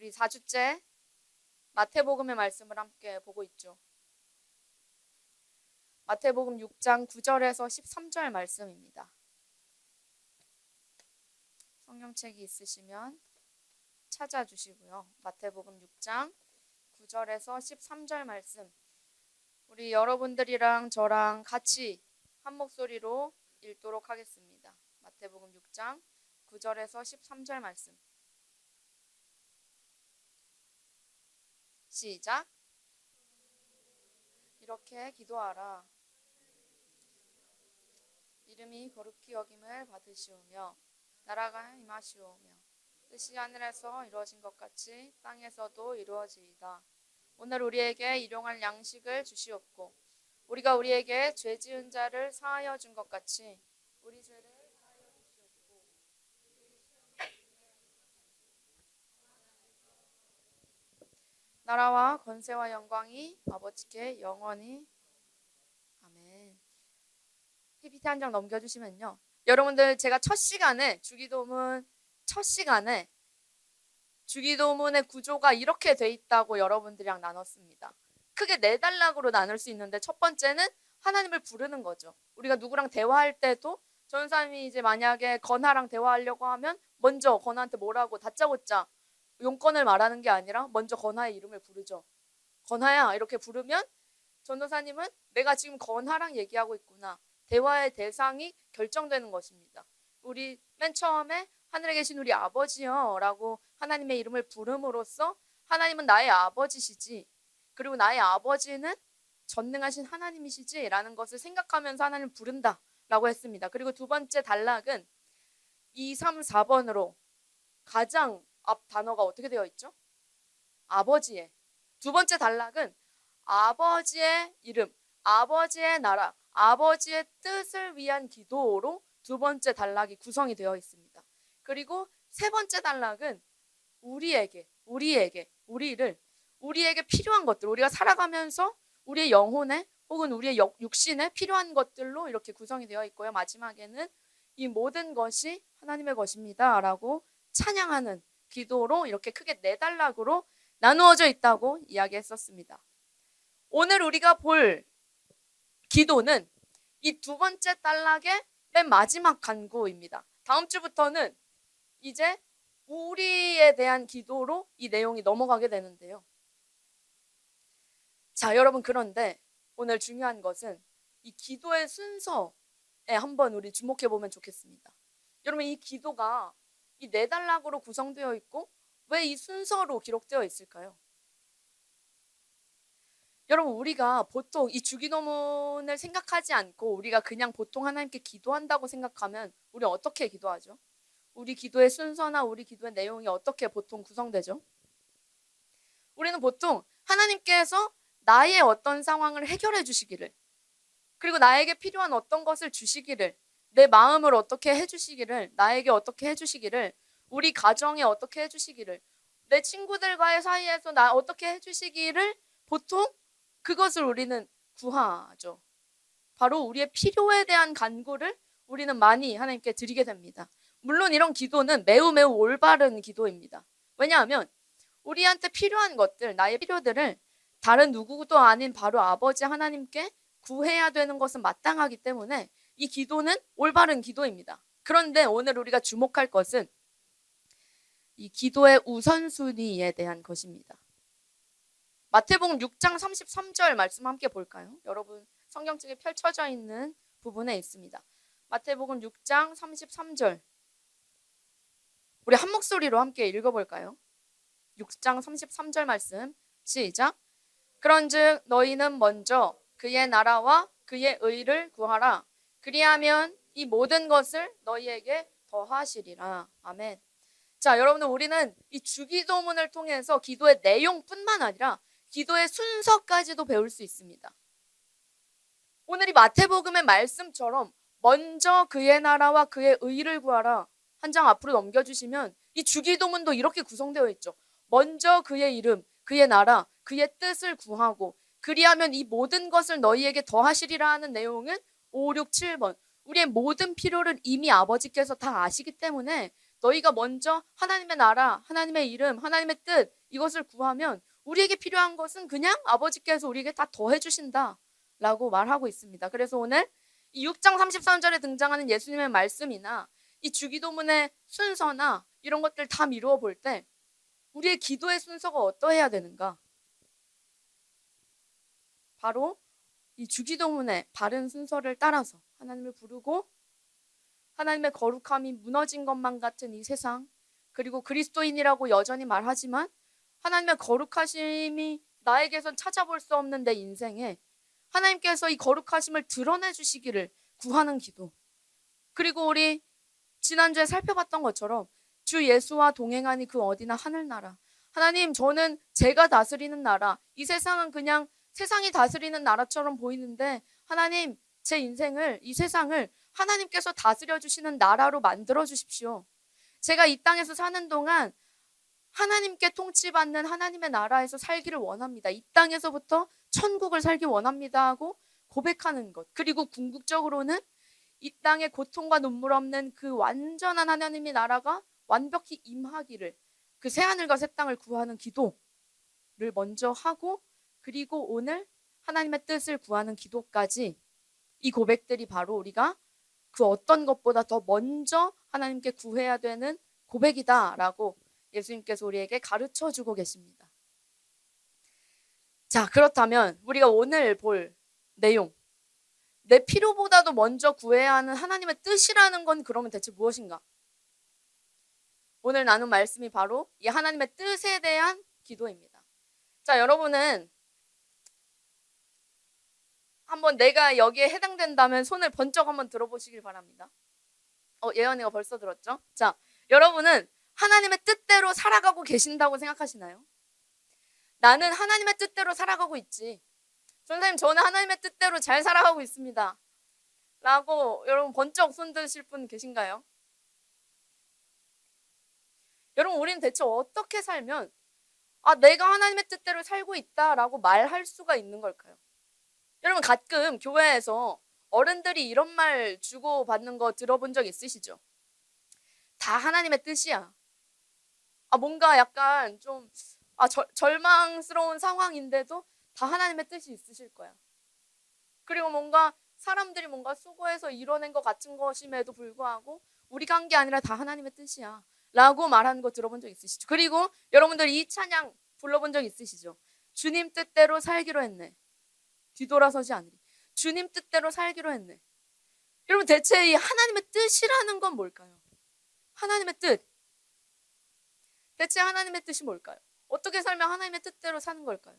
우리 4주째 마태복음의 말씀을 함께 보고 있죠. 마태복음 6장 9절에서 13절 말씀입니다. 성경책이 있으시면 찾아주시고요. 마태복음 6장 9절에서 13절 말씀, 우리 여러분들이랑 저랑 같이 한 목소리로 읽도록 하겠습니다. 마태복음 6장 9절에서 13절 말씀. 시작. 이렇게 기도하라. 이름이 거룩히 여김을 받으시오며 나라가 임하시오며 뜻이 하늘에서 이루어진 것 같이 땅에서도 이루어지이다. 오늘 우리에게 일용할 양식을 주시옵고 우리가 우리에게 죄 지은 자를 사하여 준 것 같이 우리 죄를 사하여 주시옵고 나라와 권세와 영광이 아버지께 영원히. 아멘. PPT 한 장 넘겨주시면요. 여러분들, 제가 첫 시간에 주기도문의 구조가 이렇게 돼 있다고 여러분들이랑 나눴습니다. 크게 4단락으로 나눌 수 있는데, 첫 번째는 하나님을 부르는 거죠. 우리가 누구랑 대화할 때도 전사님이 이제 만약에 건하랑 대화하려고 하면 먼저 건하한테 뭐라고 다짜고짜 용건을 말하는 게 아니라 먼저 건하의 이름을 부르죠. 건하야, 이렇게 부르면 전도사님은 내가 지금 건하랑 얘기하고 있구나, 대화의 대상이 결정되는 것입니다. 우리 맨 처음에 하늘에 계신 우리 아버지요 라고 하나님의 이름을 부름으로써 하나님은 나의 아버지시지, 그리고 나의 아버지는 전능하신 하나님이시지 라는 것을 생각하면서 하나님을 부른다 라고 했습니다. 그리고 두 번째 단락은 2, 3, 4번으로 가장 앞 단어가 어떻게 되어 있죠? 아버지의. 두 번째 단락은 아버지의 이름, 아버지의 나라, 아버지의 뜻을 위한 기도로 두 번째 단락이 구성이 되어 있습니다. 그리고 세 번째 단락은 우리에게 필요한 것들, 우리가 살아가면서 우리의 영혼에 혹은 우리의 육신에 필요한 것들로 이렇게 구성이 되어 있고요. 마지막에는 이 모든 것이 하나님의 것입니다 라고 찬양하는 기도로 이렇게 크게 4단락으로 나누어져 있다고 이야기했었습니다. 오늘 우리가 볼 기도는 이 두 번째 단락의 맨 마지막 간구입니다. 다음 주부터는 이제 우리에 대한 기도로 이 내용이 넘어가게 되는데요. 자, 여러분, 그런데 오늘 중요한 것은 이 기도의 순서에 한번 우리 주목해 보면 좋겠습니다. 여러분, 이 기도가 이 4단락으로 구성되어 있고 왜 이 순서로 기록되어 있을까요? 여러분, 우리가 보통 이 주기도문을 생각하지 않고 우리가 그냥 보통 하나님께 기도한다고 생각하면 우리 어떻게 기도하죠? 우리 기도의 순서나 우리 기도의 내용이 어떻게 보통 구성되죠? 우리는 보통 하나님께서 나의 어떤 상황을 해결해 주시기를, 그리고 나에게 필요한 어떤 것을 주시기를, 내 마음을 어떻게 해주시기를, 나에게 어떻게 해주시기를, 우리 가정에 어떻게 해주시기를, 내 친구들과의 사이에서 나 어떻게 해주시기를 보통 그것을 우리는 구하죠. 바로 우리의 필요에 대한 간구를 우리는 많이 하나님께 드리게 됩니다. 물론 이런 기도는 매우 올바른 기도입니다. 왜냐하면 우리한테 필요한 것들, 나의 필요들을 다른 누구도 아닌 바로 아버지 하나님께 구해야 되는 것은 마땅하기 때문에 이 기도는 올바른 기도입니다. 그런데 오늘 우리가 주목할 것은 이 기도의 우선순위에 대한 것입니다. 마태복음 6장 33절 말씀 함께 볼까요? 여러분 성경책에 펼쳐져 있는 부분에 있습니다. 마태복음 6장 33절, 우리 한 목소리로 함께 읽어볼까요? 6장 33절 말씀 시작. 그런즉 너희는 먼저 그의 나라와 그의 의를 구하라. 그리하면 이 모든 것을 너희에게 더하시리라. 아멘. 자, 여러분들, 우리는 이 주기도문을 통해서 기도의 내용뿐만 아니라 기도의 순서까지도 배울 수 있습니다. 오늘 이 마태복음의 말씀처럼 먼저 그의 나라와 그의 의를 구하라, 한 장 앞으로 넘겨주시면 이 주기도문도 이렇게 구성되어 있죠. 먼저 그의 이름, 그의 나라, 그의 뜻을 구하고 그리하면 이 모든 것을 너희에게 더하시리라 하는 내용은 5, 6, 7번, 우리의 모든 필요를 이미 아버지께서 다 아시기 때문에 너희가 먼저 하나님의 나라, 하나님의 이름, 하나님의 뜻 이것을 구하면 우리에게 필요한 것은 그냥 아버지께서 우리에게 다 더해 주신다 라고 말하고 있습니다. 그래서 오늘 이 6장 33절에 등장하는 예수님의 말씀이나 이 주기도문의 순서나 이런 것들 다 미루어 볼 때 우리의 기도의 순서가 어떠해야 되는가? 바로 이 주기도문의 바른 순서를 따라서 하나님을 부르고 하나님의 거룩함이 무너진 것만 같은 이 세상, 그리고 그리스도인이라고 여전히 말하지만 하나님의 거룩하심이 나에게선 찾아볼 수 없는 내 인생에 하나님께서 이 거룩하심을 드러내 주시기를 구하는 기도. 그리고 우리 지난주에 살펴봤던 것처럼 주 예수와 동행하니 그 어디나 하늘나라. 하나님, 저는 제가 다스리는 나라, 이 세상은 그냥 세상이 다스리는 나라처럼 보이는데 하나님, 제 인생을, 이 세상을 하나님께서 다스려 주시는 나라로 만들어 주십시오. 제가 이 땅에서 사는 동안 하나님께 통치받는 하나님의 나라에서 살기를 원합니다. 이 땅에서부터 천국을 살기 원합니다 하고 고백하는 것. 그리고 궁극적으로는 이 땅에 고통과 눈물 없는 그 완전한 하나님의 나라가 완벽히 임하기를, 그 새하늘과 새 땅을 구하는 기도를 먼저 하고, 그리고 오늘 하나님의 뜻을 구하는 기도까지, 이 고백들이 바로 우리가 그 어떤 것보다 더 먼저 하나님께 구해야 되는 고백이다라고 예수님께서 우리에게 가르쳐주고 계십니다. 자, 그렇다면 우리가 오늘 볼 내용, 내 필요보다도 먼저 구해야 하는 하나님의 뜻이라는 건 그러면 대체 무엇인가? 오늘 나눈 말씀이 바로 이 하나님의 뜻에 대한 기도입니다. 자, 여러분은 한번 내가 여기에 해당된다면 손을 번쩍 한번 들어보시길 바랍니다. 예언이가 벌써 들었죠? 자, 여러분은 하나님의 뜻대로 살아가고 계신다고 생각하시나요? 나는 하나님의 뜻대로 살아가고 있지. 선생님, 저는 하나님의 뜻대로 잘 살아가고 있습니다. 라고 여러분 번쩍 손 드실 분 계신가요? 여러분, 우리는 대체 어떻게 살면 내가 하나님의 뜻대로 살고 있다라고 말할 수가 있는 걸까요? 여러분, 가끔 교회에서 어른들이 이런 말 주고받는 거 들어본 적 있으시죠? 다 하나님의 뜻이야. 뭔가 약간 좀 절망스러운 상황인데도 다 하나님의 뜻이 있으실 거야. 그리고 뭔가 사람들이 뭔가 수고해서 이뤄낸 것 같은 것임에도 불구하고 우리가 한 게 아니라 다 하나님의 뜻이야 라고 말하는 거 들어본 적 있으시죠? 그리고 여러분들 이 찬양 불러본 적 있으시죠? 주님 뜻대로 살기로 했네, 뒤돌아서지 않으리. 주님 뜻대로 살기로 했네. 여러분, 대체 이 하나님의 뜻이라는 건 뭘까요? 하나님의 뜻, 대체 하나님의 뜻이 뭘까요? 어떻게 살면 하나님의 뜻대로 사는 걸까요?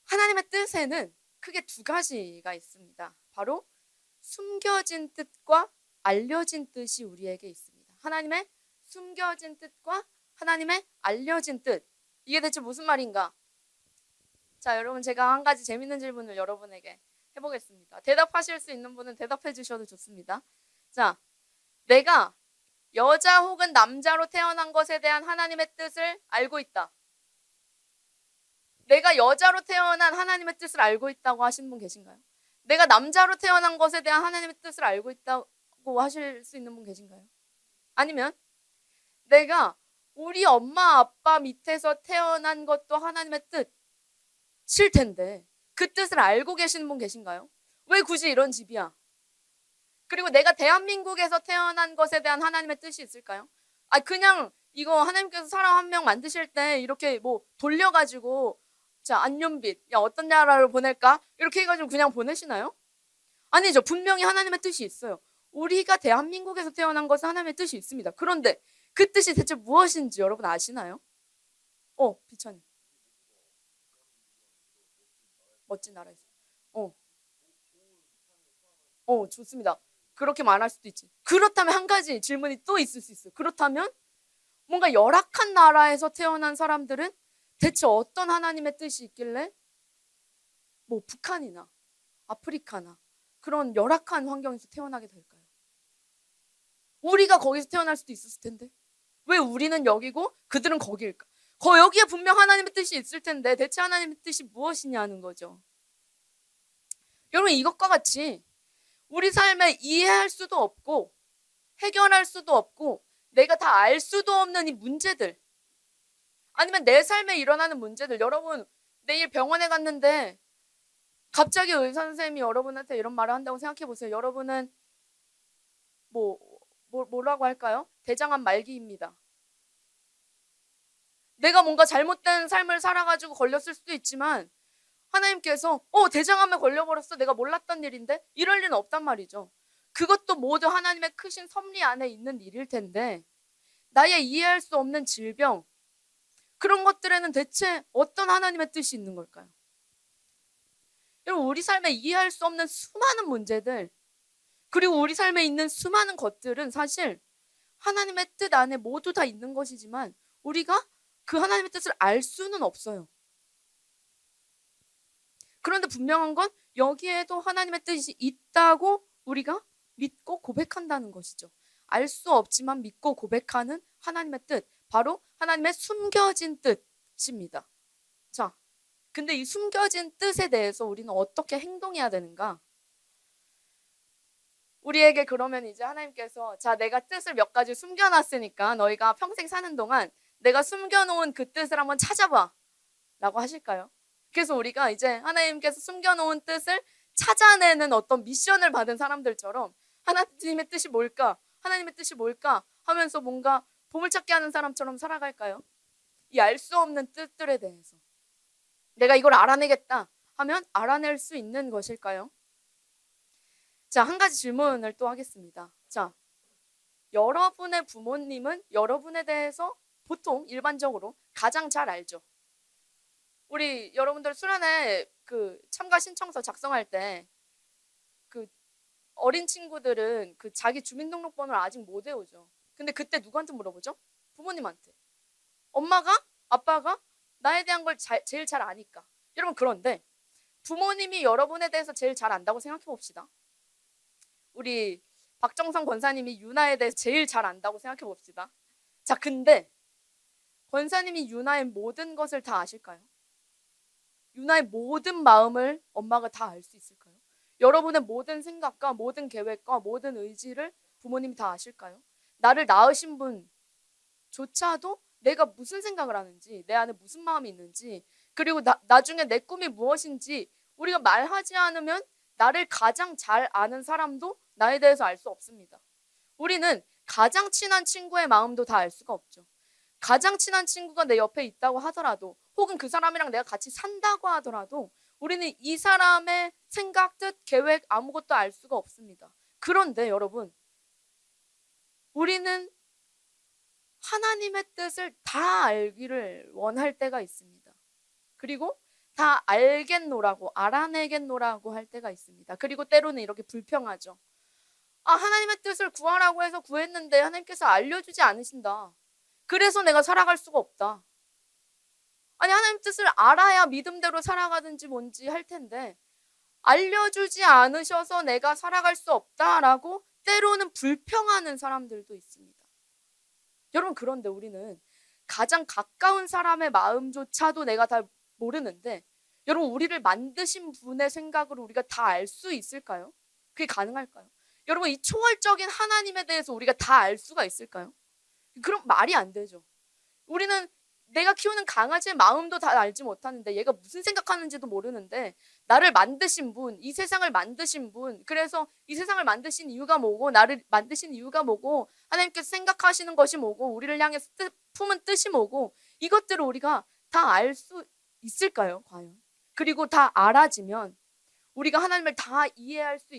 하나님의 뜻에는 크게 두 가지가 있습니다. 바로 숨겨진 뜻과 알려진 뜻이 우리에게 있습니다. 하나님의 숨겨진 뜻과 하나님의 알려진 뜻. 이게 대체 무슨 말인가? 자, 여러분, 제가 한 가지 재밌는 질문을 여러분에게 해보겠습니다. 대답하실 수 있는 분은 대답해 주셔도 좋습니다. 자, 내가 여자 혹은 남자로 태어난 것에 대한 하나님의 뜻을 알고 있다. 내가 여자로 태어난 하나님의 뜻을 알고 있다고 하신 분 계신가요? 내가 남자로 태어난 것에 대한 하나님의 뜻을 알고 있다고 하실 수 있는 분 계신가요? 아니면 내가 우리 엄마 아빠 밑에서 태어난 것도 하나님의 뜻일 텐데 그 뜻을 알고 계시는 분 계신가요? 왜 굳이 이런 집이야? 그리고 내가 대한민국에서 태어난 것에 대한 하나님의 뜻이 있을까요? 그냥 이거 하나님께서 사람 한 명 만드실 때 이렇게 돌려가지고, 자, 안윤빛, 야, 어떤 나라로 보낼까? 이렇게 해가지고 그냥 보내시나요? 아니죠. 분명히 하나님의 뜻이 있어요. 우리가 대한민국에서 태어난 것은 하나님의 뜻이 있습니다. 그런데 그 뜻이 대체 무엇인지 여러분 아시나요? 비천이. 멋진 나라에서. 좋습니다. 그렇게 말할 수도 있지. 그렇다면 한 가지 질문이 또 있을 수 있어요. 그렇다면 뭔가 열악한 나라에서 태어난 사람들은 대체 어떤 하나님의 뜻이 있길래 북한이나 아프리카나 그런 열악한 환경에서 태어나게 될까요? 우리가 거기서 태어날 수도 있었을 텐데 왜 우리는 여기고 그들은 거기일까? 여기에 분명 하나님의 뜻이 있을 텐데 대체 하나님의 뜻이 무엇이냐는 거죠. 여러분, 이것과 같이 우리 삶에 이해할 수도 없고 해결할 수도 없고 내가 다 알 수도 없는 이 문제들, 아니면 내 삶에 일어나는 문제들. 여러분, 내일 병원에 갔는데 갑자기 의사 선생님이 여러분한테 이런 말을 한다고 생각해 보세요. 여러분은 뭐라고 할까요? 대장암 말기입니다. 내가 뭔가 잘못된 삶을 살아가지고 걸렸을 수도 있지만 하나님께서 대장암에 걸려버렸어, 내가 몰랐던 일인데, 이럴 리는 없단 말이죠. 그것도 모두 하나님의 크신 섭리 안에 있는 일일 텐데, 나의 이해할 수 없는 질병, 그런 것들에는 대체 어떤 하나님의 뜻이 있는 걸까요? 여러분, 우리 삶에 이해할 수 없는 수많은 문제들, 그리고 우리 삶에 있는 수많은 것들은 사실 하나님의 뜻 안에 모두 다 있는 것이지만 우리가 그 하나님의 뜻을 알 수는 없어요. 그런데 분명한 건 여기에도 하나님의 뜻이 있다고 우리가 믿고 고백한다는 것이죠. 알 수 없지만 믿고 고백하는 하나님의 뜻, 바로 하나님의 숨겨진 뜻입니다. 자, 근데 이 숨겨진 뜻에 대해서 우리는 어떻게 행동해야 되는가? 우리에게 그러면 이제 하나님께서, 자, 내가 뜻을 몇 가지 숨겨놨으니까 너희가 평생 사는 동안 내가 숨겨놓은 그 뜻을 한번 찾아봐 라고 하실까요? 그래서 우리가 이제 하나님께서 숨겨놓은 뜻을 찾아내는 어떤 미션을 받은 사람들처럼 하나님의 뜻이 뭘까? 하나님의 뜻이 뭘까? 하면서 뭔가 보물찾기 하는 사람처럼 살아갈까요? 이 알 수 없는 뜻들에 대해서 내가 이걸 알아내겠다 하면 알아낼 수 있는 것일까요? 자, 한 가지 질문을 또 하겠습니다. 자, 여러분의 부모님은 여러분에 대해서 보통 일반적으로 가장 잘 알죠? 우리 여러분들 수련회 그 참가 신청서 작성할 때 그 어린 친구들은 그 자기 주민등록번호를 아직 못 외우죠. 근데 그때 누구한테 물어보죠? 부모님한테. 엄마가, 아빠가 나에 대한 걸 제일 잘 아니까. 여러분, 그런데 부모님이 여러분에 대해서 제일 잘 안다고 생각해 봅시다. 우리 박정성 권사님이 유나에 대해서 제일 잘 안다고 생각해 봅시다. 자, 근데 권사님이 유나의 모든 것을 다 아실까요? 유나의 모든 마음을 엄마가 다 알 수 있을까요? 여러분의 모든 생각과 모든 계획과 모든 의지를 부모님이 다 아실까요? 나를 낳으신 분조차도 내가 무슨 생각을 하는지, 내 안에 무슨 마음이 있는지, 그리고 나중에 내 꿈이 무엇인지 우리가 말하지 않으면 나를 가장 잘 아는 사람도 나에 대해서 알 수 없습니다. 우리는 가장 친한 친구의 마음도 다 알 수가 없죠. 가장 친한 친구가 내 옆에 있다고 하더라도, 혹은 그 사람이랑 내가 같이 산다고 하더라도 우리는 이 사람의 생각, 뜻, 계획 아무것도 알 수가 없습니다. 그런데 여러분, 우리는 하나님의 뜻을 다 알기를 원할 때가 있습니다. 그리고 다 알겠노라고, 알아내겠노라고 할 때가 있습니다. 그리고 때로는 이렇게 불평하죠. 하나님의 뜻을 구하라고 해서 구했는데 하나님께서 알려주지 않으신다. 그래서 내가 살아갈 수가 없다. 아니, 하나님 뜻을 알아야 믿음대로 살아가든지 뭔지 할 텐데 알려주지 않으셔서 내가 살아갈 수 없다라고 때로는 불평하는 사람들도 있습니다. 여러분, 그런데 우리는 가장 가까운 사람의 마음조차도 내가 다 모르는데, 여러분, 우리를 만드신 분의 생각으로 우리가 다 알 수 있을까요? 그게 가능할까요? 여러분, 이 초월적인 하나님에 대해서 우리가 다 알 수가 있을까요? 그럼 말이 안 되죠. 우리는 내가 키우는 강아지의 마음도 다 알지 못하는데, 얘가 무슨 생각하는지도 모르는데, 나를 만드신 분, 이 세상을 만드신 분, 그래서 이 세상을 만드신 이유가 뭐고, 나를 만드신 이유가 뭐고, 하나님께서 생각하시는 것이 뭐고, 우리를 향해 품은 뜻이 뭐고, 이것들을 우리가 다 알 수 있을까요, 과연? 그리고 다 알아지면, 우리가 하나님을 다 이해할 수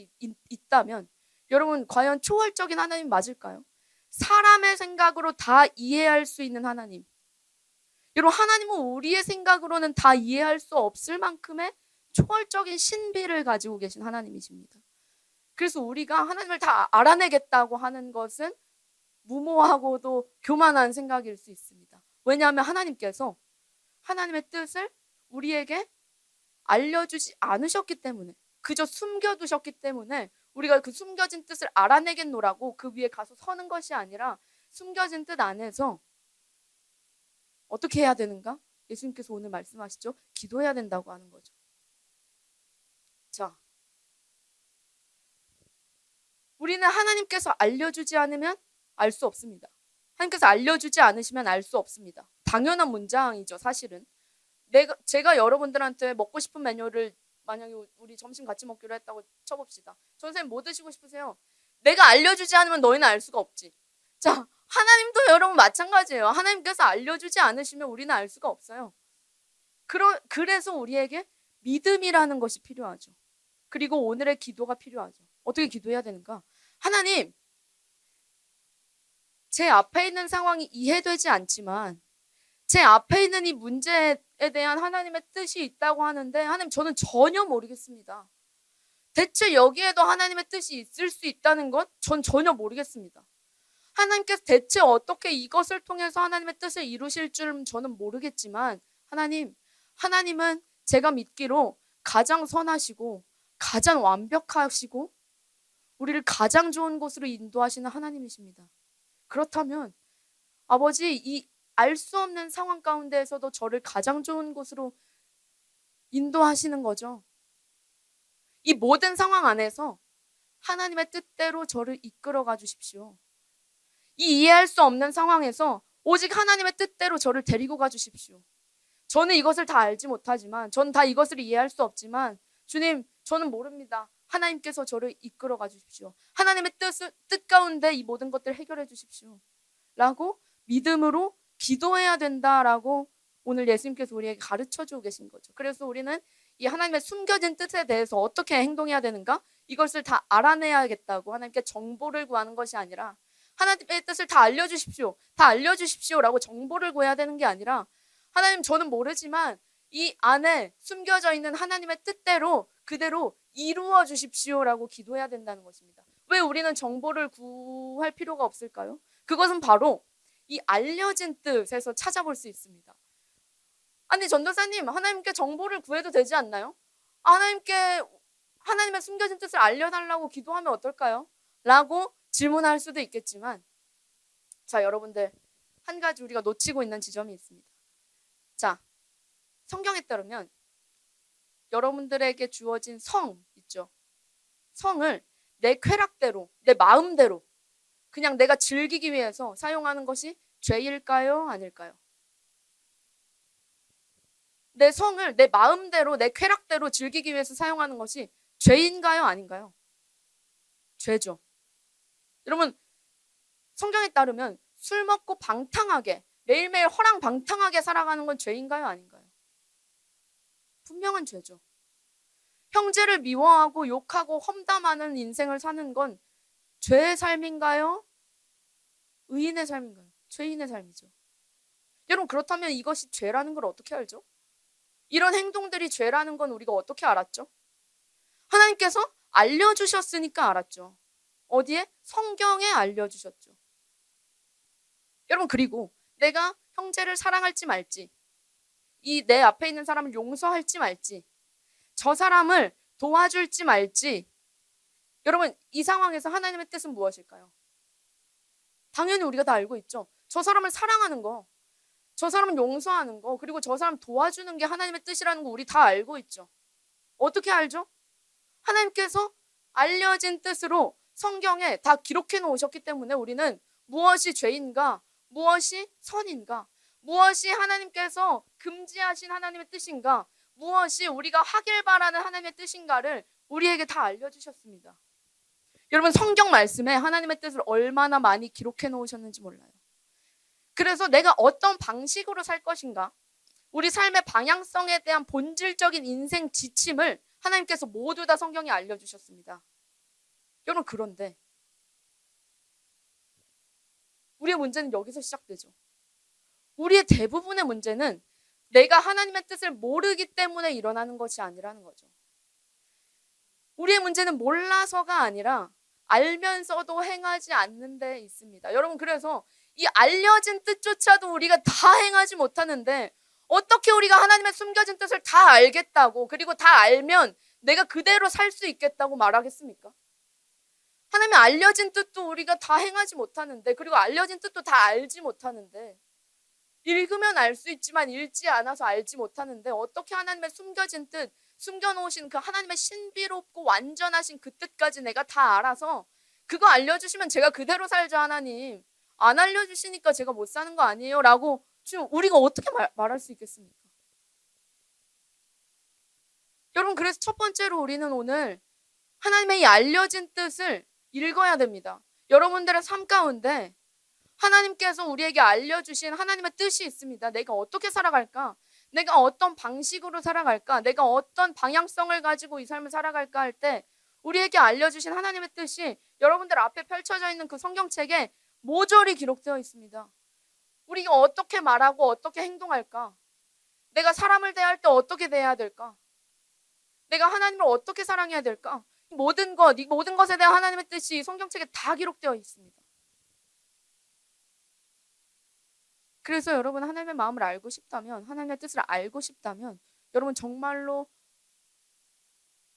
있다면, 여러분, 과연 초월적인 하나님 맞을까요? 사람의 생각으로 다 이해할 수 있는 하나님. 여러분, 하나님은 우리의 생각으로는 다 이해할 수 없을 만큼의 초월적인 신비를 가지고 계신 하나님이십니다. 그래서 우리가 하나님을 다 알아내겠다고 하는 것은 무모하고도 교만한 생각일 수 있습니다. 왜냐하면 하나님께서 하나님의 뜻을 우리에게 알려주지 않으셨기 때문에, 그저 숨겨두셨기 때문에 우리가 그 숨겨진 뜻을 알아내겠노라고 그 위에 가서 서는 것이 아니라, 숨겨진 뜻 안에서 어떻게 해야 되는가? 예수님께서 오늘 말씀하시죠. 기도해야 된다고 하는 거죠. 자, 우리는 하나님께서 알려주지 않으면 알 수 없습니다. 하나님께서 알려주지 않으시면 알 수 없습니다. 당연한 문장이죠, 사실은. 제가 여러분들한테 먹고 싶은 메뉴를 만약에 우리 점심 같이 먹기로 했다고 쳐봅시다. 선생님 뭐 드시고 싶으세요? 내가 알려주지 않으면 너희는 알 수가 없지. 자, 하나님도 여러분 마찬가지예요. 하나님께서 알려주지 않으시면 우리는 알 수가 없어요. 그래서 우리에게 믿음이라는 것이 필요하죠. 그리고 오늘의 기도가 필요하죠. 어떻게 기도해야 되는가? 하나님, 제 앞에 있는 상황이 이해되지 않지만 제 앞에 있는 이 문제에 대한 하나님의 뜻이 있다고 하는데 하나님, 저는 전혀 모르겠습니다. 대체 여기에도 하나님의 뜻이 있을 수 있다는 것 전 전혀 모르겠습니다. 하나님께서 대체 어떻게 이것을 통해서 하나님의 뜻을 이루실 줄 저는 모르겠지만 하나님은 제가 믿기로 가장 선하시고 가장 완벽하시고 우리를 가장 좋은 곳으로 인도하시는 하나님이십니다. 그렇다면 아버지, 이 알 수 없는 상황 가운데에서도 저를 가장 좋은 곳으로 인도하시는 거죠. 이 모든 상황 안에서 하나님의 뜻대로 저를 이끌어가 주십시오. 이 이해할 수 없는 상황에서 오직 하나님의 뜻대로 저를 데리고 가 주십시오. 저는 이것을 다 알지 못하지만, 저는 다 이것을 이해할 수 없지만, 주님, 저는 모릅니다. 하나님께서 저를 이끌어 가 주십시오. 하나님의 뜻 가운데 이 모든 것들을 해결해 주십시오. 라고 믿음으로 기도해야 된다라고 오늘 예수님께서 우리에게 가르쳐주고 계신 거죠. 그래서 우리는 이 하나님의 숨겨진 뜻에 대해서 어떻게 행동해야 되는가? 이것을 다 알아내야겠다고 하나님께 정보를 구하는 것이 아니라, 하나님의 뜻을 다 알려주십시오. 다 알려주십시오라고 정보를 구해야 되는 게 아니라, 하나님, 저는 모르지만 이 안에 숨겨져 있는 하나님의 뜻대로 그대로 이루어 주십시오라고 기도해야 된다는 것입니다. 왜 우리는 정보를 구할 필요가 없을까요? 그것은 바로 이 알려진 뜻에서 찾아볼 수 있습니다. 아니, 전도사님, 하나님께 정보를 구해도 되지 않나요? 하나님께 하나님의 숨겨진 뜻을 알려달라고 기도하면 어떨까요? 라고 질문할 수도 있겠지만, 자, 여러분들, 한 가지 우리가 놓치고 있는 지점이 있습니다. 자, 성경에 따르면 여러분들에게 주어진 성 있죠. 성을 내 쾌락대로, 내 마음대로 그냥 내가 즐기기 위해서 사용하는 것이 죄일까요? 아닐까요? 내 성을 내 마음대로, 내 쾌락대로 즐기기 위해서 사용하는 것이 죄인가요? 아닌가요? 죄죠. 여러분, 성경에 따르면 술 먹고 방탕하게, 매일매일 허랑방탕하게 살아가는 건 죄인가요? 아닌가요? 분명한 죄죠. 형제를 미워하고 욕하고 험담하는 인생을 사는 건 죄의 삶인가요? 의인의 삶인가요? 죄인의 삶이죠. 여러분, 그렇다면 이것이 죄라는 걸 어떻게 알죠? 이런 행동들이 죄라는 건 우리가 어떻게 알았죠? 하나님께서 알려주셨으니까 알았죠. 어디에? 성경에 알려주셨죠. 여러분, 그리고 내가 형제를 사랑할지 말지, 이 내 앞에 있는 사람을 용서할지 말지, 저 사람을 도와줄지 말지, 여러분, 이 상황에서 하나님의 뜻은 무엇일까요? 당연히 우리가 다 알고 있죠. 저 사람을 사랑하는 거, 저 사람을 용서하는 거, 그리고 저 사람 도와주는 게 하나님의 뜻이라는 거 우리 다 알고 있죠. 어떻게 알죠? 하나님께서 알려진 뜻으로 성경에 다 기록해 놓으셨기 때문에 우리는 무엇이 죄인가, 무엇이 선인가, 무엇이 하나님께서 금지하신 하나님의 뜻인가, 무엇이 우리가 하길 바라는 하나님의 뜻인가를 우리에게 다 알려주셨습니다. 여러분, 성경 말씀에 하나님의 뜻을 얼마나 많이 기록해 놓으셨는지 몰라요. 그래서 내가 어떤 방식으로 살 것인가, 우리 삶의 방향성에 대한 본질적인 인생 지침을 하나님께서 모두 다 성경에 알려주셨습니다. 여러분, 그런데 우리의 문제는 여기서 시작되죠. 우리의 대부분의 문제는 내가 하나님의 뜻을 모르기 때문에 일어나는 것이 아니라는 거죠. 우리의 문제는 몰라서가 아니라 알면서도 행하지 않는 데 있습니다. 여러분, 그래서 이 알려진 뜻조차도 우리가 다 행하지 못하는데 어떻게 우리가 하나님의 숨겨진 뜻을 다 알겠다고, 그리고 다 알면 내가 그대로 살 수 있겠다고 말하겠습니까? 하나님의 알려진 뜻도 우리가 다 행하지 못하는데, 그리고 알려진 뜻도 다 알지 못하는데, 읽으면 알 수 있지만 읽지 않아서 알지 못하는데 어떻게 하나님의 숨겨진 뜻, 숨겨놓으신 그 하나님의 신비롭고 완전하신 그 뜻까지 내가 다 알아서 그거 알려주시면 제가 그대로 살죠, 하나님. 안 알려주시니까 제가 못 사는 거 아니에요? 라고 지금 우리가 어떻게 말할 수 있겠습니까? 여러분, 그래서 첫 번째로 우리는 오늘 하나님의 이 알려진 뜻을 읽어야 됩니다. 여러분들의 삶 가운데 하나님께서 우리에게 알려주신 하나님의 뜻이 있습니다. 내가 어떻게 살아갈까? 내가 어떤 방식으로 살아갈까? 내가 어떤 방향성을 가지고 이 삶을 살아갈까 할 때 우리에게 알려주신 하나님의 뜻이 여러분들 앞에 펼쳐져 있는 그 성경책에 모조리 기록되어 있습니다. 우리가 어떻게 말하고 어떻게 행동할까? 내가 사람을 대할 때 어떻게 대해야 될까? 내가 하나님을 어떻게 사랑해야 될까? 모든 것에 대한 하나님의 뜻이 성경책에 다 기록되어 있습니다. 그래서 여러분, 하나님의 마음을 알고 싶다면, 하나님의 뜻을 알고 싶다면 여러분 정말로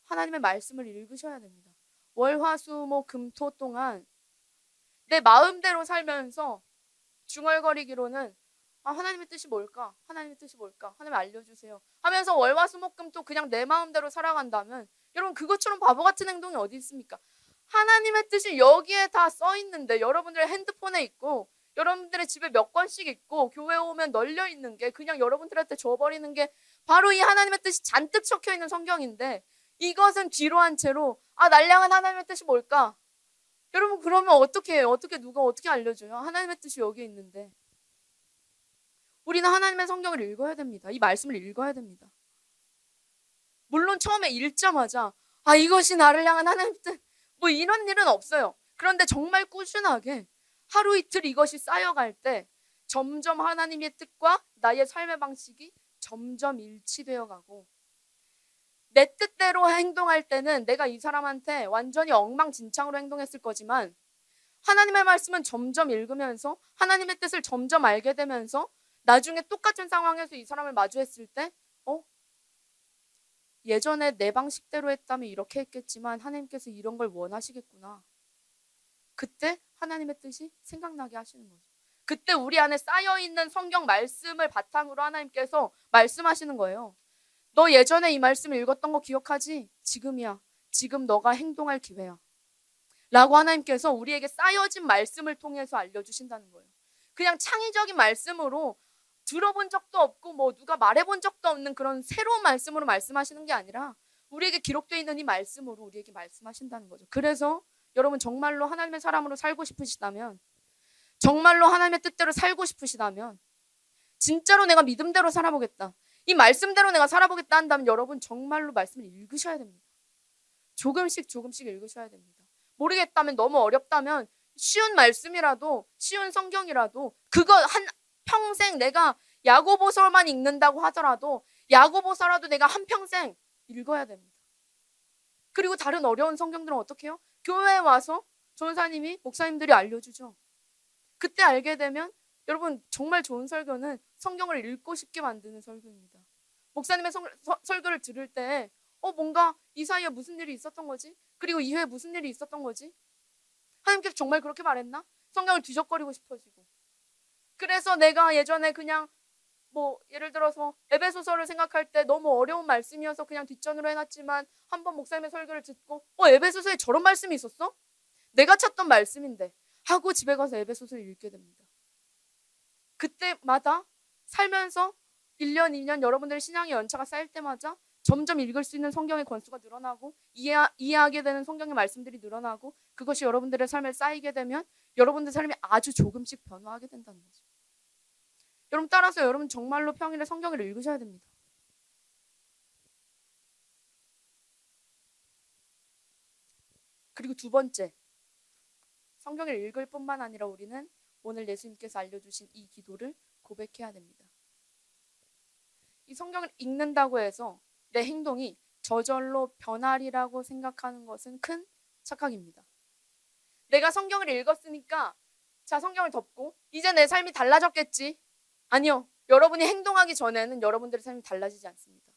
하나님의 말씀을 읽으셔야 됩니다. 월, 화, 수, 목, 금, 토 동안 내 마음대로 살면서 중얼거리기로는 하나님의 뜻이 뭘까? 하나님의 뜻이 뭘까? 하나님 알려주세요 하면서 월, 화, 수, 목, 금, 토 그냥 내 마음대로 살아간다면 여러분, 그것처럼 바보 같은 행동이 어디 있습니까? 하나님의 뜻이 여기에 다 써 있는데 여러분들의 핸드폰에 있고 여러분들의 집에 몇 권씩 있고 교회 오면 널려 있는 게 그냥 여러분들한테 줘버리는 게 바로 이 하나님의 뜻이 잔뜩 적혀 있는 성경인데 이것은 뒤로 한 채로 날량한 하나님의 뜻이 뭘까? 여러분, 그러면 어떻게 해요? 누가 어떻게 알려줘요? 하나님의 뜻이 여기에 있는데 우리는 하나님의 성경을 읽어야 됩니다. 이 말씀을 읽어야 됩니다. 물론 처음에 읽자마자 이것이 나를 향한 하나님의 뜻 뭐 이런 일은 없어요. 그런데 정말 꾸준하게 하루 이틀 이것이 쌓여갈 때 점점 하나님의 뜻과 나의 삶의 방식이 점점 일치되어 가고 내 뜻대로 행동할 때는 내가 이 사람한테 완전히 엉망진창으로 행동했을 거지만 하나님의 말씀은 점점 읽으면서 하나님의 뜻을 점점 알게 되면서 나중에 똑같은 상황에서 이 사람을 마주했을 때 예전에 내 방식대로 했다면 이렇게 했겠지만 하나님께서 이런 걸 원하시겠구나. 그때 하나님의 뜻이 생각나게 하시는 거죠. 그때 우리 안에 쌓여있는 성경 말씀을 바탕으로 하나님께서 말씀하시는 거예요. 너 예전에 이 말씀 읽었던 거 기억하지? 지금이야. 지금 너가 행동할 기회야. 라고 하나님께서 우리에게 쌓여진 말씀을 통해서 알려주신다는 거예요. 그냥 창의적인 말씀으로 들어본 적도 없고 누가 말해본 적도 없는 그런 새로운 말씀으로 말씀하시는 게 아니라 우리에게 기록되어 있는 이 말씀으로 우리에게 말씀하신다는 거죠. 그래서 여러분 정말로 하나님의 사람으로 살고 싶으시다면 정말로 하나님의 뜻대로 살고 싶으시다면 진짜로 내가 믿음대로 살아보겠다. 이 말씀대로 내가 살아보겠다 한다면 여러분 정말로 말씀을 읽으셔야 됩니다. 조금씩 읽으셔야 됩니다. 모르겠다면 너무 어렵다면 쉬운 말씀이라도 쉬운 성경이라도 그거 한 평생 내가 야고보서만 읽는다고 하더라도 야고보서라도 내가 한평생 읽어야 됩니다. 그리고 다른 어려운 성경들은 어떻게 해요? 교회에 와서 전사님이 목사님들이 알려주죠. 그때 알게 되면 여러분 정말 좋은 설교는 성경을 읽고 싶게 만드는 설교입니다. 목사님의 설교를 들을 때 뭔가 이 사이에 무슨 일이 있었던 거지? 그리고 이후에 무슨 일이 있었던 거지? 하나님께서 정말 그렇게 말했나? 성경을 뒤적거리고 싶어지고 그래서 내가 예전에 그냥 예를 들어서 에베소서를 생각할 때 너무 어려운 말씀이어서 그냥 뒷전으로 해놨지만 한번 목사님의 설교를 듣고 에베소서에 저런 말씀이 있었어? 내가 찾던 말씀인데 하고 집에 가서 에베소서를 읽게 됩니다. 그때마다 살면서 1년, 2년 여러분들의 신앙의 연차가 쌓일 때마다 점점 읽을 수 있는 성경의 권수가 늘어나고 이해하게 되는 성경의 말씀들이 늘어나고 그것이 여러분들의 삶에 쌓이게 되면 여러분들의 삶이 아주 조금씩 변화하게 된다는 거죠. 여러분 따라서 여러분 정말로 평일에 성경을 읽으셔야 됩니다. 그리고 두 번째, 성경을 읽을 뿐만 아니라 우리는 오늘 예수님께서 알려주신 이 기도를 고백해야 됩니다. 이 성경을 읽는다고 해서 내 행동이 저절로 변하리라고 생각하는 것은 큰 착각입니다. 내가 성경을 읽었으니까 자 성경을 덮고 이제 내 삶이 달라졌겠지. 아니요. 여러분이 행동하기 전에는 여러분들의 삶이 달라지지 않습니다.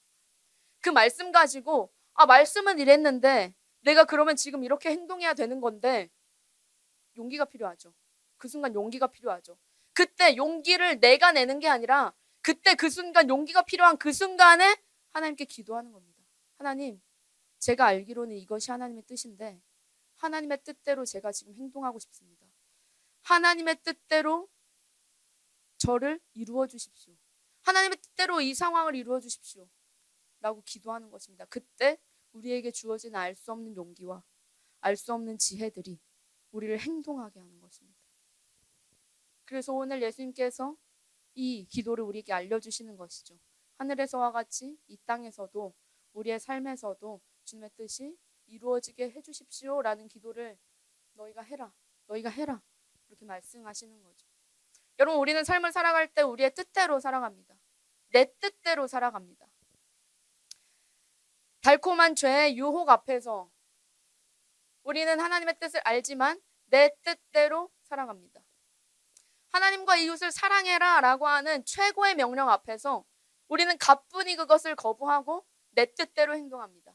그 말씀 가지고 말씀은 이랬는데 내가 그러면 지금 이렇게 행동해야 되는 건데 용기가 필요하죠. 그 순간 용기가 필요하죠. 그때 용기를 내가 내는 게 아니라 그때 그 순간 용기가 필요한 그 순간에 하나님께 기도하는 겁니다. 하나님, 제가 알기로는 이것이 하나님의 뜻인데 하나님의 뜻대로 제가 지금 행동하고 싶습니다. 하나님의 뜻대로 저를 이루어 주십시오. 하나님의 뜻대로 이 상황을 이루어 주십시오. 라고 기도하는 것입니다. 그때 우리에게 주어진 알 수 없는 용기와 알 수 없는 지혜들이 우리를 행동하게 하는 것입니다. 그래서 오늘 예수님께서 이 기도를 우리에게 알려주시는 것이죠. 하늘에서와 같이 이 땅에서도 우리의 삶에서도 주님의 뜻이 이루어지게 해주십시오 라는 기도를 너희가 해라 이렇게 말씀하시는 거죠. 여러분, 우리는 삶을 살아갈 때 우리의 뜻대로 살아갑니다. 내 뜻대로 살아갑니다. 달콤한 죄의 유혹 앞에서 우리는 하나님의 뜻을 알지만 내 뜻대로 살아갑니다. 하나님과 이웃을 사랑해라 라고 하는 최고의 명령 앞에서 우리는 가뿐히 그것을 거부하고 내 뜻대로 행동합니다.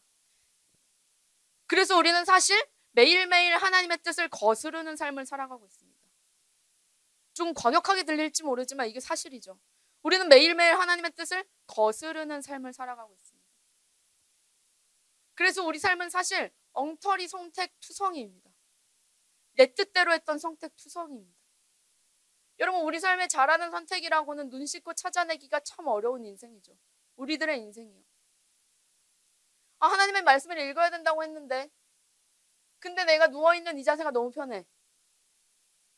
그래서 우리는 사실 매일매일 하나님의 뜻을 거스르는 삶을 살아가고 있습니다. 좀 과격하게 들릴지 모르지만 이게 사실이죠. 우리는 매일매일 하나님의 뜻을 거스르는 삶을 살아가고 있습니다. 그래서 우리 삶은 사실 엉터리 선택 투성이입니다. 내 뜻대로 했던 선택 투성이입니다. 여러분, 우리 삶에 잘하는 선택이라고는 눈 씻고 찾아내기가 참 어려운 인생이죠. 우리들의 인생이요. 하나님의 말씀을 읽어야 된다고 했는데 근데 내가 누워있는 이 자세가 너무 편해.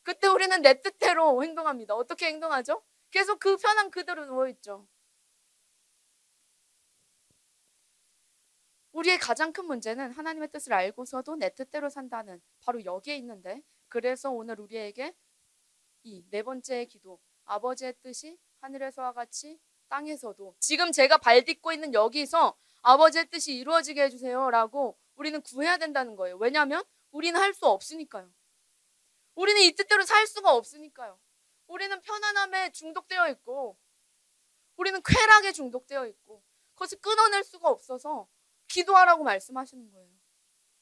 그때 우리는 내 뜻대로 행동합니다. 어떻게 행동하죠? 계속 그 편한 그대로 누워있죠. 우리의 가장 큰 문제는 하나님의 뜻을 알고서도 내 뜻대로 산다는 바로 여기에 있는데, 그래서 오늘 우리에게 이 네 번째의 기도, 아버지의 뜻이 하늘에서와 같이 땅에서도, 지금 제가 발 딛고 있는 여기서 아버지의 뜻이 이루어지게 해주세요 라고 우리는 구해야 된다는 거예요. 왜냐하면 우리는 할 수 없으니까요. 우리는 이 뜻대로 살 수가 없으니까요. 우리는 편안함에 중독되어 있고 우리는 쾌락에 중독되어 있고 그것을 끊어낼 수가 없어서 기도하라고 말씀하시는 거예요.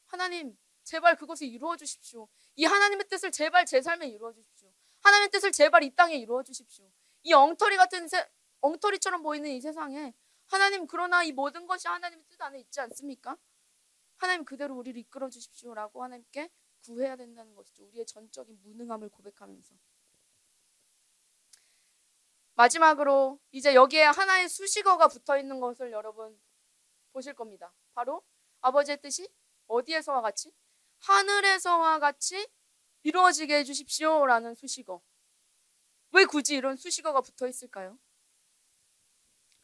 하나님, 제발 그것을 이루어 주십시오. 이 하나님의 뜻을 제발 제 삶에 이루어 주십시오. 하나님의 뜻을 제발 이 땅에 이루어 주십시오. 이 엉터리처럼 보이는 이 세상에 하나님, 그러나 이 모든 것이 하나님의 뜻 안에 있지 않습니까? 하나님, 그대로 우리를 이끌어 주십시오라고 하나님께 구해야 된다는 것이죠. 우리의 전적인 무능함을 고백하면서. 마지막으로 이제 여기에 하나의 수식어가 붙어 있는 것을 여러분 보실 겁니다. 바로 아버지의 뜻이 어디에서와 같이? 하늘에서와 같이 이루어지게 해주십시오 라는 수식어. 왜 굳이 이런 수식어가 붙어 있을까요?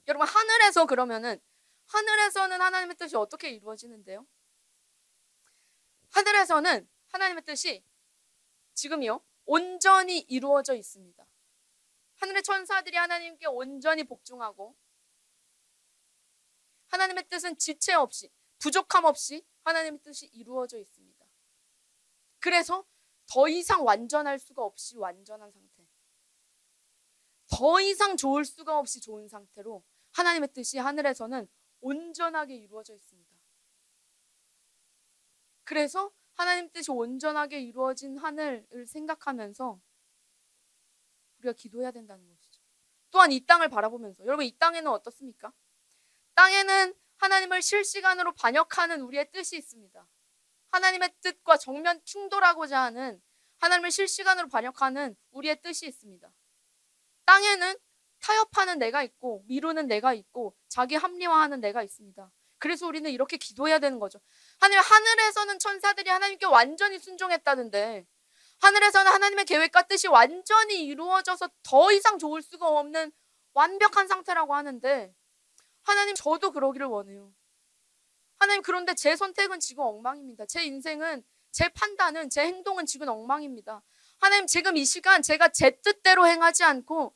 여러분, 하늘에서 그러면은 하늘에서는 하나님의 뜻이 어떻게 이루어지는데요? 하늘에서는 하나님의 뜻이 지금이요 온전히 이루어져 있습니다. 하늘의 천사들이 하나님께 온전히 복종하고 하나님의 뜻은 지체 없이, 부족함 없이 하나님의 뜻이 이루어져 있습니다. 그래서 더 이상 완전할 수가 없이 완전한 상태, 더 이상 좋을 수가 없이 좋은 상태로 하나님의 뜻이 하늘에서는 온전하게 이루어져 있습니다. 그래서 하나님 뜻이 온전하게 이루어진 하늘을 생각하면서 우리가 기도해야 된다는 것이죠. 또한 이 땅을 바라보면서, 여러분, 이 땅에는 어떻습니까? 땅에는 하나님을 실시간으로 반역하는 우리의 뜻이 있습니다. 하나님의 뜻과 정면 충돌하고자 하는, 하나님을 실시간으로 반역하는 우리의 뜻이 있습니다. 땅에는 타협하는 내가 있고 미루는 내가 있고 자기 합리화하는 내가 있습니다. 그래서 우리는 이렇게 기도해야 되는 거죠. 하나님, 하늘에서는 천사들이 하나님께 완전히 순종했다는데 하늘에서는 하나님의 계획과 뜻이 완전히 이루어져서 더 이상 좋을 수가 없는 완벽한 상태라고 하는데 하나님, 저도 그러기를 원해요. 하나님, 그런데 제 선택은 지금 엉망입니다. 제 인생은, 제 판단은, 제 행동은 지금 엉망입니다. 하나님, 지금 이 시간 제가 제 뜻대로 행하지 않고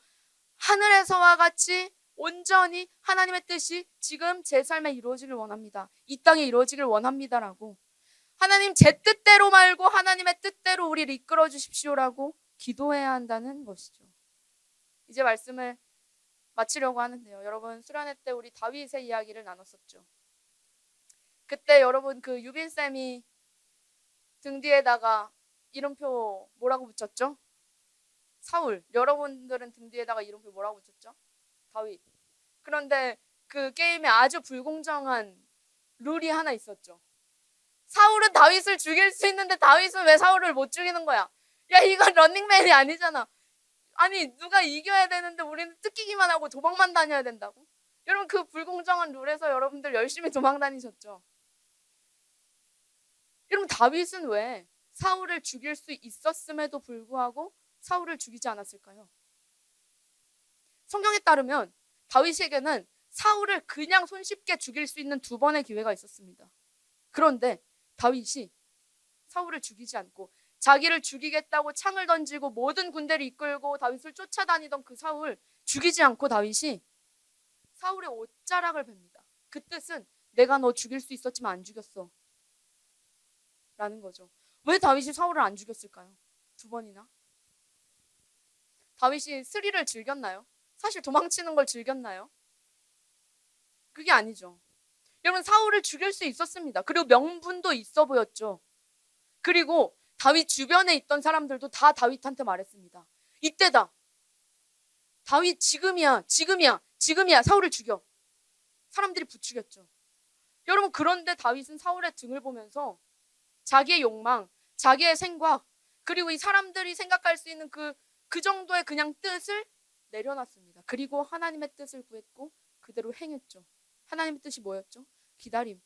하늘에서와 같이 온전히 하나님의 뜻이 지금 제 삶에 이루어지길 원합니다. 이 땅에 이루어지길 원합니다라고, 하나님, 제 뜻대로 말고 하나님의 뜻대로 우리를 이끌어 주십시오라고 기도해야 한다는 것이죠. 이제 말씀을 마치려고 하는데요. 여러분, 수련회 때 우리 다윗의 이야기를 나눴었죠. 그때 여러분, 그 유빈쌤이 등 뒤에다가 이름표 뭐라고 붙였죠? 사울. 여러분들은 등 뒤에다가 이름표 뭐라고 붙였죠? 다윗. 그런데 그 게임에 아주 불공정한 룰이 하나 있었죠. 사울은 다윗을 죽일 수 있는데 다윗은 왜 사울을 못 죽이는 거야? 야, 이건 런닝맨이 아니잖아. 아니, 누가 이겨야 되는데 우리는 뜯기기만 하고 도망만 다녀야 된다고? 여러분, 그 불공정한 룰에서 여러분들 열심히 도망 다니셨죠? 여러분, 다윗은 왜 사울을 죽일 수 있었음에도 불구하고 사울을 죽이지 않았을까요? 성경에 따르면 다윗에게는 사울을 그냥 손쉽게 죽일 수 있는 2번의 기회가 있었습니다. 그런데 다윗이 사울을 죽이지 않고 자기를 죽이겠다고 창을 던지고 모든 군대를 이끌고 다윗을 쫓아다니던 그 사울 죽이지 않고 다윗이 사울의 옷자락을 뱁니다. 그 뜻은 내가 너 죽일 수 있었지만 안 죽였어 라는 거죠. 왜 다윗이 사울을 안 죽였을까요? 2번이나. 다윗이 스릴을 즐겼나요? 사실 도망치는 걸 즐겼나요? 그게 아니죠. 여러분, 사울을 죽일 수 있었습니다. 그리고 명분도 있어 보였죠. 그리고 다윗 주변에 있던 사람들도 다 다윗한테 말했습니다. 이때다. 다윗 지금이야. 사울을 죽여. 사람들이 부추겼죠. 여러분, 그런데 다윗은 사울의 등을 보면서 자기의 욕망, 자기의 생각, 그리고 이 사람들이 생각할 수 있는 그 정도의 그냥 뜻을 내려놨습니다. 그리고 하나님의 뜻을 구했고 그대로 행했죠. 하나님의 뜻이 뭐였죠? 기다림.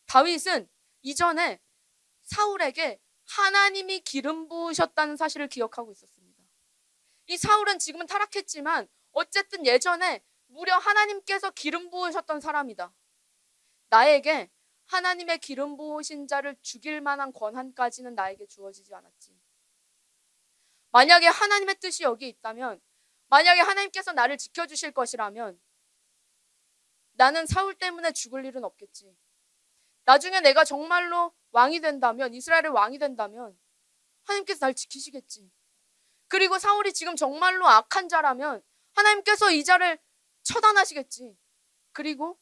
다윗은 이전에 사울에게 하나님이 기름 부으셨다는 사실을 기억하고 있었습니다. 이 사울은 지금은 타락했지만 어쨌든 예전에 무려 하나님께서 기름 부으셨던 사람이다. 나에게 하나님의 기름 부으신 자를 죽일 만한 권한까지는 나에게 주어지지 않았지. 만약에 하나님의 뜻이 여기 있다면, 만약에 하나님께서 나를 지켜주실 것이라면 나는 사울 때문에 죽을 일은 없겠지. 나중에 내가 정말로 왕이 된다면, 이스라엘의 왕이 된다면 하나님께서 날 지키시겠지. 그리고 사울이 지금 정말로 악한 자라면 하나님께서 이 자를 처단하시겠지. 그리고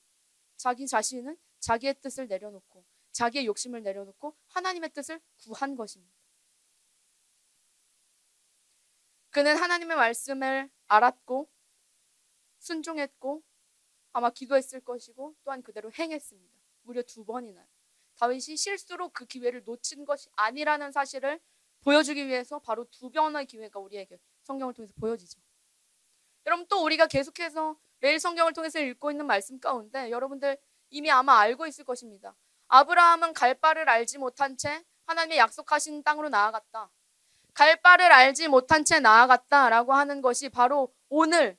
자기 자신은 자기의 뜻을 내려놓고 자기의 욕심을 내려놓고 하나님의 뜻을 구한 것입니다. 그는 하나님의 말씀을 알았고 순종했고 아마 기도했을 것이고 또한 그대로 행했습니다. 무려 2번이나. 다윗이 실수로 그 기회를 놓친 것이 아니라는 사실을 보여주기 위해서 바로 2번의 기회가 우리에게 성경을 통해서 보여지죠. 여러분, 또 우리가 계속해서 매일 성경을 통해서 읽고 있는 말씀 가운데 여러분들 이미 아마 알고 있을 것입니다. 아브라함은 갈 바를 알지 못한 채 하나님의 약속하신 땅으로 나아갔다. 갈 바를 알지 못한 채 나아갔다라고 하는 것이 바로 오늘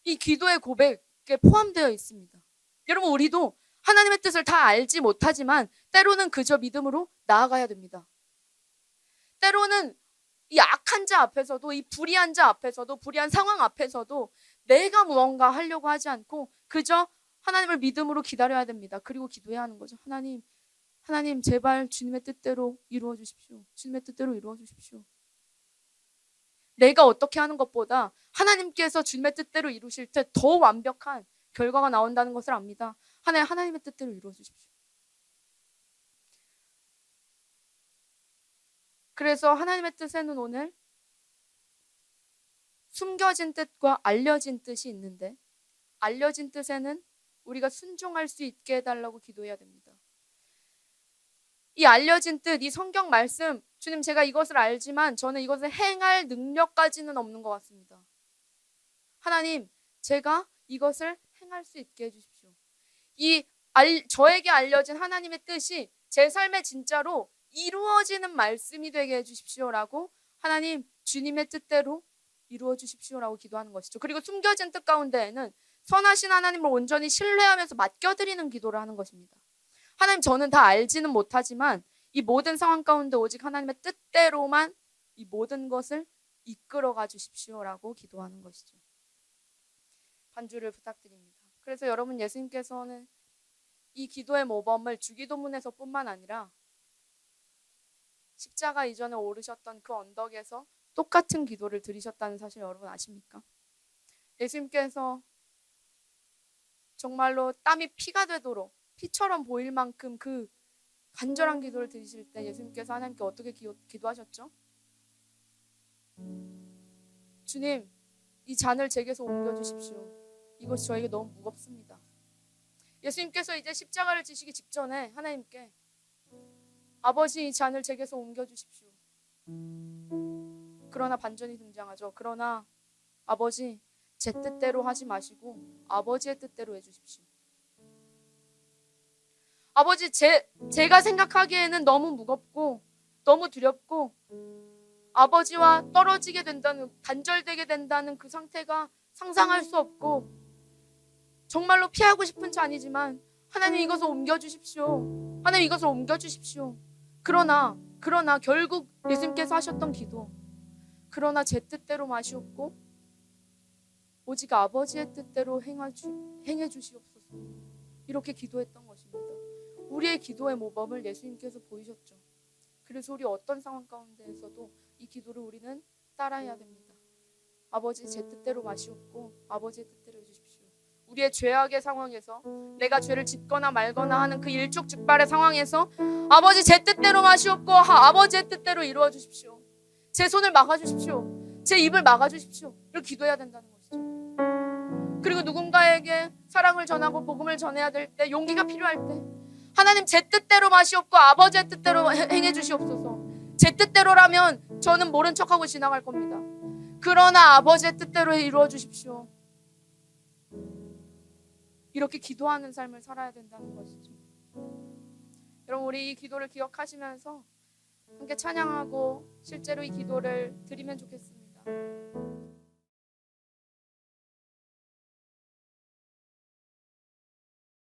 이 기도의 고백에 포함되어 있습니다. 여러분, 우리도 하나님의 뜻을 다 알지 못하지만 때로는 그저 믿음으로 나아가야 됩니다. 때로는 이 악한 자 앞에서도, 이 불의한 자 앞에서도, 불의한 상황 앞에서도 내가 무언가 하려고 하지 않고 그저 하나님을 믿음으로 기다려야 됩니다. 그리고 기도해야 하는 거죠. 하나님 제발 주님의 뜻대로 이루어 주십시오. 주님의 뜻대로 이루어 주십시오. 내가 어떻게 하는 것보다 하나님께서 주님의 뜻대로 이루실 때 더 완벽한 결과가 나온다는 것을 압니다. 하나님의 뜻대로 이루어 주십시오. 그래서 하나님의 뜻에는 오늘 숨겨진 뜻과 알려진 뜻이 있는데, 알려진 뜻에는 우리가 순종할 수 있게 해달라고 기도해야 됩니다. 이 알려진 뜻, 이 성경 말씀, 주님 제가 이것을 알지만 저는 이것을 행할 능력까지는 없는 것 같습니다. 하나님, 제가 이것을 행할 수 있게 해주십시오. 저에게 알려진 하나님의 뜻이 제 삶에 진짜로 이루어지는 말씀이 되게 해주십시오라고, 하나님 주님의 뜻대로 이루어 주십시오라고 기도하는 것이죠. 그리고 숨겨진 뜻 가운데에는 선하신 하나님을 온전히 신뢰하면서 맡겨드리는 기도를 하는 것입니다. 하나님, 저는 다 알지는 못하지만 이 모든 상황 가운데 오직 하나님의 뜻대로만 이 모든 것을 이끌어가 주십시오라고 기도하는 것이죠. 반주를 부탁드립니다. 그래서 여러분, 예수님께서는 이 기도의 모범을 주기도문에서뿐만 아니라 십자가 이전에 오르셨던 그 언덕에서 똑같은 기도를 드리셨다는 사실 여러분 아십니까? 예수님께서 정말로 땀이 피가 되도록 피처럼 보일 만큼 그 간절한 기도를 드리실 때 예수님께서 하나님께 어떻게 기도하셨죠? 주님, 이 잔을 제게서 옮겨주십시오. 이것이 저에게 너무 무겁습니다. 예수님께서 이제 십자가를 지시기 직전에 하나님께 아버지 이 잔을 제게서 옮겨주십시오. 그러나 반전이 등장하죠. 그러나 아버지 제 뜻대로 하지 마시고 아버지의 뜻대로 해주십시오. 아버지 제가 생각하기에는 너무 무겁고 너무 두렵고 아버지와 떨어지게 된다는, 단절되게 된다는 그 상태가 상상할 수 없고 정말로 피하고 싶은 잔이지만 하나님 이것을 옮겨주십시오. 하나님 이것을 옮겨주십시오. 그러나 결국 예수님께서 하셨던 기도, 그러나 제 뜻대로 마시옵고 오직 아버지의 뜻대로 행해 주시옵소서. 이렇게 기도했던 것입니다. 우리의 기도의 모범을 예수님께서 보이셨죠. 그래서 우리 어떤 상황 가운데에서도 이 기도를 우리는 따라해야 됩니다. 아버지 제 뜻대로 마시옵고 아버지의 뜻대로 해주십시오. 우리의 죄악의 상황에서 내가 죄를 짓거나 말거나 하는 그 일촉즉발의 상황에서 아버지 제 뜻대로 마시옵고 아버지의 뜻대로 이루어 주십시오. 제 손을 막아주십시오. 제 입을 막아주십시오. 이렇게 기도해야 된다는 것이죠. 그리고 누군가에게 사랑을 전하고 복음을 전해야 될 때, 용기가 필요할 때 하나님 제 뜻대로 마시옵고 아버지의 뜻대로 행해 주시옵소서. 제 뜻대로라면 저는 모른 척하고 지나갈 겁니다. 그러나 아버지의 뜻대로 이루어 주십시오. 이렇게 기도하는 삶을 살아야 된다는 것이죠. 여러분 우리 이 기도를 기억하시면서 함께 찬양하고 실제로 이 기도를 드리면 좋겠습니다.